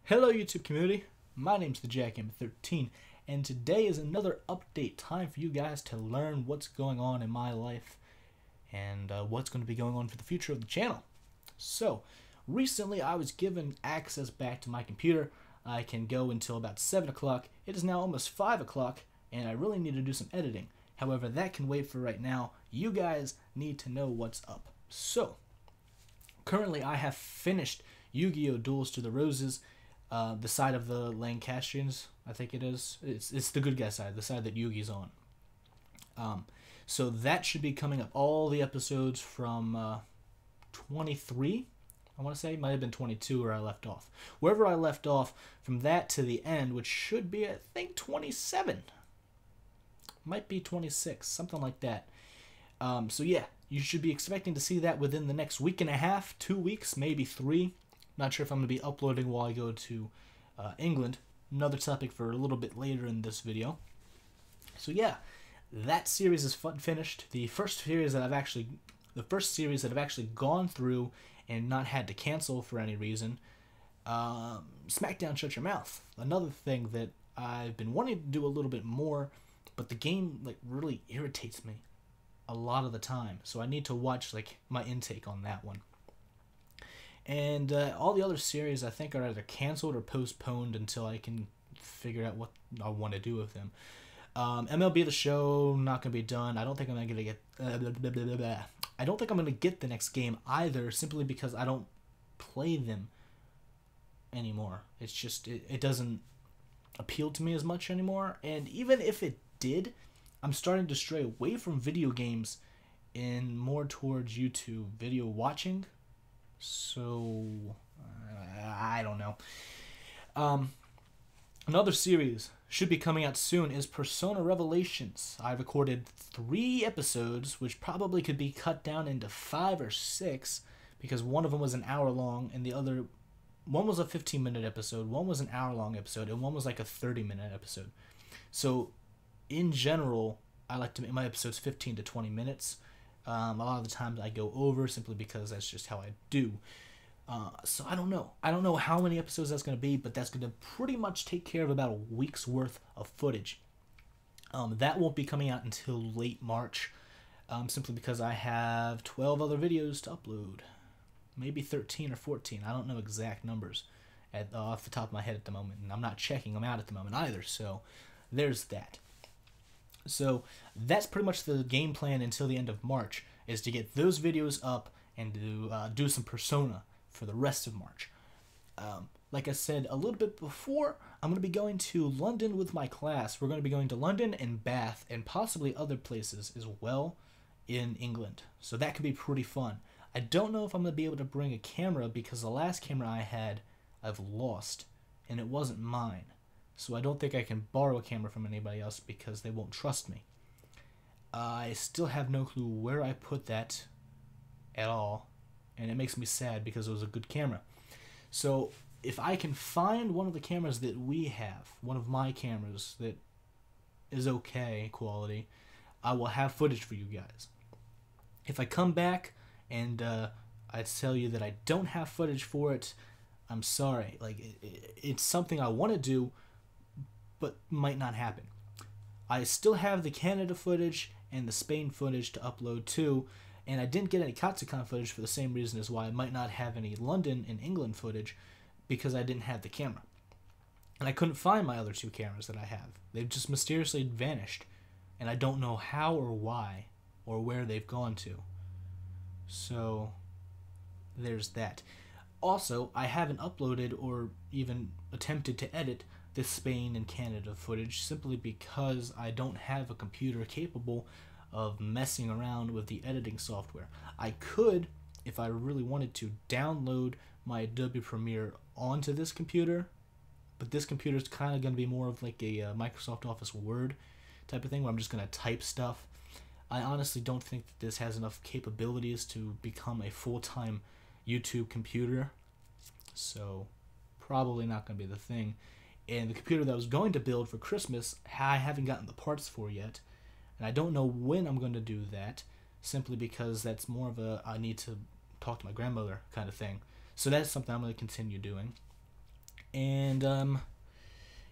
Hello YouTube community, my name's the JackM13 and today is another update time for you guys to learn what's going on in my life and what's going to be going on for the future of the channel. So, recently I was given access back to my computer. I can go until about 7 o'clock. It is now almost 5 o'clock and I really need to do some editing. However, that can wait for right now. You guys need to know what's up. So, currently I have finished Yu-Gi-Oh! Duels to the Roses. The side of the Lancastrians, I think it is. It's the good guy side, the side that Yugi's on. So that should be coming up. All the episodes from 23, I want to say. Might have been 22 where I left off. Wherever I left off, from that to the end, which should be, I think, 27. Might be 26, something like that. So yeah, you should be expecting to see that within the next week and a half, 2 weeks, maybe 3. Not sure if I'm going to be uploading while I go to England. Another topic for a little bit later in this video. So yeah, that series is finished. The first series that I've actually gone through and not had to cancel for any reason. Smackdown Shut Your Mouth. Another thing that I've been wanting to do a little bit more, but the game really irritates me a lot of the time. So I need to watch my intake on that one. And all the other series I think are either canceled or postponed until I can figure out what I want to do with them. MLB The Show, not going to be done. I don't think I'm going to get I don't think I'm going to get the next game either, simply because I don't play them anymore. It's just it doesn't appeal to me as much anymore. And even if it did, I'm starting to stray away from video games and more towards YouTube video watching. So, I don't know. Another series should be coming out soon is Persona Revelations. I recorded 3 episodes, which probably could be cut down into 5 or 6, because one of them was an hour long, and the other one was a 15-minute episode, one was an hour-long episode, and one was like a 30-minute episode. So, in general, I like to make my episodes 15 to 20 minutes. A lot of the times I go over simply because that's just how I do. So I don't know. I don't know how many episodes that's going to be, but that's going to pretty much take care of about a week's worth of footage. That won't be coming out until late March, simply because I have 12 other videos to upload. Maybe 13 or 14. I don't know exact numbers off the top of my head at the moment, and I'm not checking them out at the moment either, so there's that. So that's pretty much the game plan until the end of March, is to get those videos up and to do some Persona for the rest of March. Like I said a little bit before, I'm going to be going to London with my class. We're going to be going to London and Bath and possibly other places as well in England. So that could be pretty fun. I don't know if I'm going to be able to bring a camera because the last camera I had I've lost and it wasn't mine. So I don't think I can borrow a camera from anybody else because they won't trust me. I still have no clue where I put that at all, and it makes me sad because it was a good camera. So if I can find one of the cameras that we have, one of my cameras that is okay quality, I will have footage for you guys. If I come back and I tell you that I don't have footage for it, I'm sorry. It's something I want to do, but might not happen. I still have the Canada footage and the Spain footage to upload too, and I didn't get any Katsukan footage for the same reason as why I might not have any London and England footage, because I didn't have the camera. And I couldn't find my other 2 cameras that I have. They've just mysteriously vanished, and I don't know how or why or where they've gone to. So there's that. Also, I haven't uploaded or even attempted to edit the Spain and Canada footage simply because I don't have a computer capable of messing around with the editing software. I could, if I really wanted to, download my Adobe Premiere onto this computer, but this computer is kind of going to be more of like a Microsoft Office Word type of thing where I'm just going to type stuff. I honestly don't think that this has enough capabilities to become a full-time YouTube computer, so probably not going to be the thing. And the computer that I was going to build for Christmas, I haven't gotten the parts for yet. And I don't know when I'm going to do that, simply because that's more of a I need to talk to my grandmother kind of thing. So that's something I'm going to continue doing. And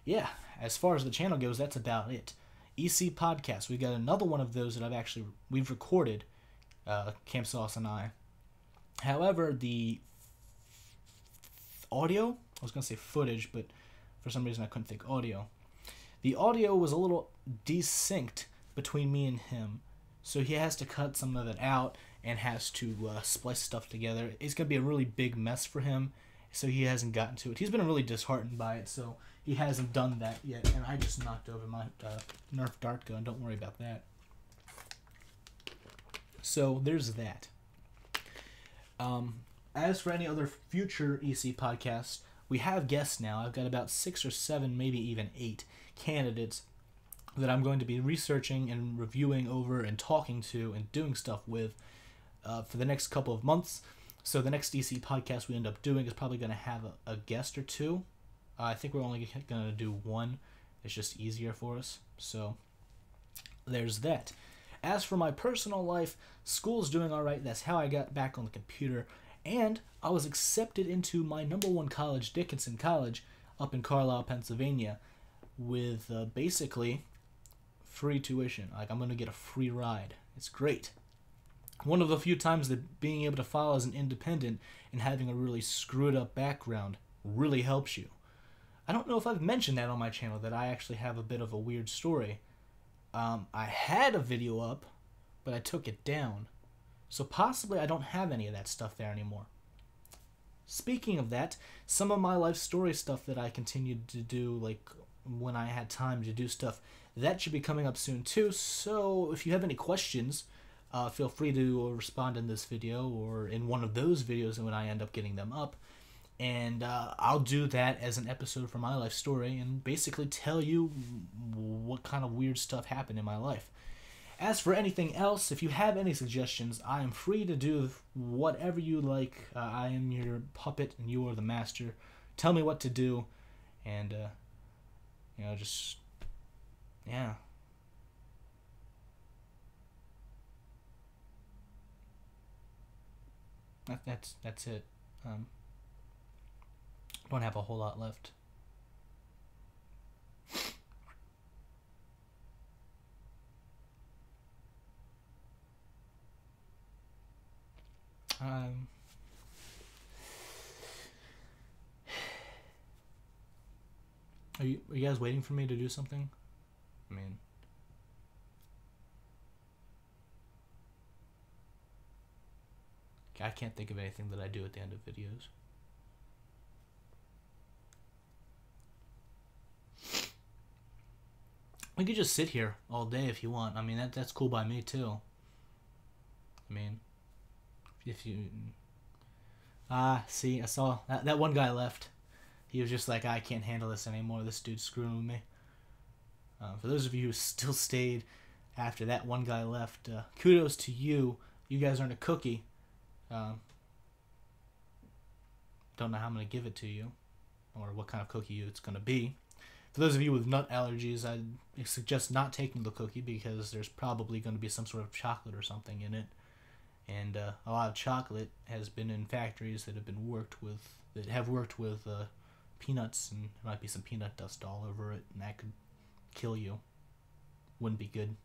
yeah, as far as the channel goes, that's about it. EC Podcast, we got another one of those that we've recorded, Camp Sauce and I. However, the audio, I was going to say footage, but for some reason I couldn't think audio. The audio was a little desynced between me and him, so he has to cut some of it out and has to splice stuff together. It's going to be a really big mess for him, so he hasn't gotten to it. He's been really disheartened by it, so he hasn't done that yet, and I just knocked over my Nerf dart gun. Don't worry about that. So there's that. As for any other future EC podcasts, we have guests now. I've got about 6 or 7, maybe even 8 candidates that I'm going to be researching and reviewing over and talking to and doing stuff with for the next couple of months. So the next EC podcast we end up doing is probably going to have a guest or two. I think we're only going to do one. It's just easier for us. So there's that. As for my personal life, school's doing all right. That's how I got back on the computer. And I was accepted into my #1 college, Dickinson College, up in Carlisle, Pennsylvania, with basically free tuition. Like, I'm going to get a free ride. It's great. One of the few times that being able to file as an independent and having a really screwed up background really helps you. I don't know if I've mentioned that on my channel, that I actually have a bit of a weird story. I had a video up, but I took it down. So possibly I don't have any of that stuff there anymore. Speaking of that, some of my life story stuff that I continued to do, like when I had time to do stuff, that should be coming up soon too. So if you have any questions, feel free to respond in this video or in one of those videos when I end up getting them up. And I'll do that as an episode for my life story and basically tell you what kind of weird stuff happened in my life. As for anything else, if you have any suggestions, I am free to do whatever you like. I am your puppet and you are the master. Tell me what to do, and just yeah. That's it. Don't have a whole lot left. Are you guys waiting for me to do something? I mean, I can't think of anything that I do at the end of videos. We could just sit here all day if you want. I mean, that's cool by me too. I mean, if you... see, I saw that one guy left. He was just like, I can't handle this anymore. This dude's screwing with me. For those of you who still stayed after that one guy left, kudos to you. You guys earned a cookie. Don't know how I'm going to give it to you or what kind of cookie it's going to be. For those of you with nut allergies, I suggest not taking the cookie because there's probably going to be some sort of chocolate or something in it. And a lot of chocolate has been in factories that have worked with peanuts, and there might be some peanut dust all over it, and that could kill you. Wouldn't be good.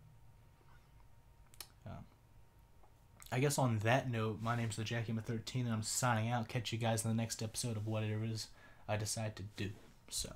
I guess on that note, my name's the Jackie13, and I'm signing out. Catch you guys in the next episode of whatever it is I decide to do. So.